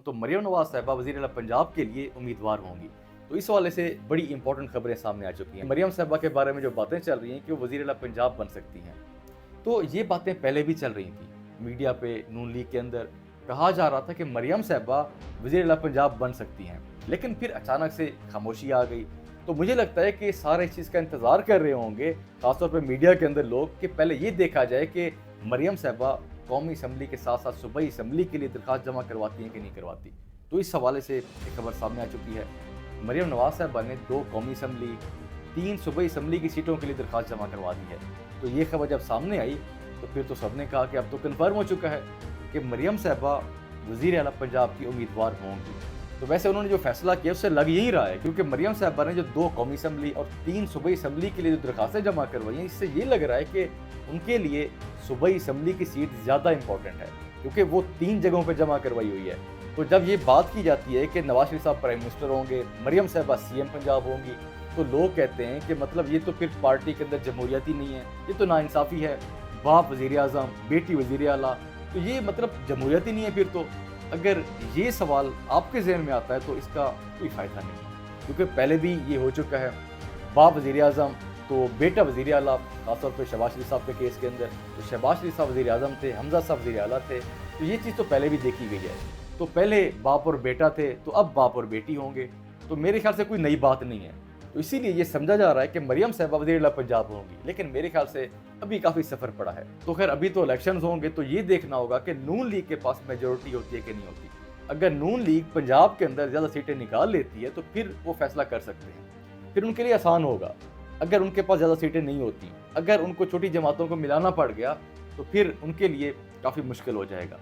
तो मरियम नवाज साहिबा वज़ीर आला पंजाब के लिए उम्मीदवार होंगी। तो इस हवाले से बड़ी इंपॉर्टेंट खबरें सामने आ चुकी हैं। मरियम साहिबा के बारे में जो बातें चल रही हैं कि वो वज़ीर आला पंजाब बन सकती हैं। तो ये बातें पहले भी चल रही थी। मीडिया पे नून लीग के अंदर कहा जा रहा था कि मरियम साहिबा वज़ीर आला पंजाब बन सकती हैं। लेकिन फिर अचानक से खामोशी आ गई। तो मुझे लगता है कि सारे इस चीज़ का इंतज़ार कर रहे होंगे, ख़ासतौर पे मीडिया के अंदर लोग, कि पहले ये देखा जाए कि मरियम साहिबा कौमी असम्बली के साथ-साथ सूबाई असम्बली के लिए दरख़्वास्त जमा करवाती हैं कि नहीं करवाती। तो इस हवाले से एक खबर सामने आ चुकी है। मरियम नवाज साहिबा ने 2 कौमी असम्बली, 3 सूबाई असम्बली की सीटों के लिए दरख़्वास्त जमा करवा दी है। तो ये खबर जब सामने आई तो फिर तो सबने कहा कि अब तो कन्फर्म हो चुका है कि मरियम साहिबा वज़ीर आला पंजाब की उम्मीदवार होंगी। तो वैसे उन्होंने जो फैसला किया उससे लग यही रहा है, क्योंकि मरियम साहिबा ने जो 2 कौमी असम्बली और 3 सूबाई असम्बली के लिए जो दरख़्वास्तें जमा करवाई हैं, इससे ये लग रहा है कि उनके लिए सूबाई असम्बली की सीट ज़्यादा इंपॉर्टेंट है, क्योंकि वो 3 जगहों पर जमा करवाई हुई है। तो जब ये बात की जाती है कि नवाज शरीफ साहब प्राइम मिनिस्टर होंगे, मरियम साहिबा सीएम पंजाब होंगी, तो लोग कहते हैं कि मतलब ये तो फिर पार्टी के अंदर जमहूरियत ही नहीं है, ये तो नाइंसाफ़ी है। बाप वज़ीर आज़म, बेटी वज़ीर आला, तो ये मतलब जमहूरियत ही नहीं है फिर तो। अगर ये सवाल आपके ज़हन में आता है तो इसका कोई फ़ायदा नहीं, क्योंकि पहले भी ये हो चुका है। बाप वज़ीर आज़म तो बेटा वज़ीर आला, ख़ासतौर पे शहबाज शरीफ साहब के केस के अंदर, तो शहबाज शरीफ साहब वज़ीर आज़म थे, हमज़ा साहब वज़ीर आला थे। तो ये चीज़ तो पहले भी देखी गई है। तो पहले बाप और बेटा थे, तो अब बाप और बेटी होंगे। तो मेरे ख्याल से कोई नई बात नहीं है। तो इसीलिए ये समझा जा रहा है कि मरियम साहिबा वज़ीर आला पंजाब होंगी, लेकिन मेरे ख्याल से अभी काफ़ी सफ़र पड़ा है। तो खैर अभी तो इलेक्शंस होंगे, तो ये देखना होगा कि नून लीग के पास मेजॉरिटी होती है कि नहीं होती। अगर नून लीग पंजाब के अंदर ज़्यादा सीटें निकाल लेती है तो फिर वो फैसला कर सकते हैं, फिर उनके लिए आसान होगा। अगर उनके पास ज़्यादा सीटें नहीं होती, अगर उनको छोटी जमातों को मिलाना पड़ गया, तो फिर उनके लिए काफ़ी मुश्किल हो जाएगा।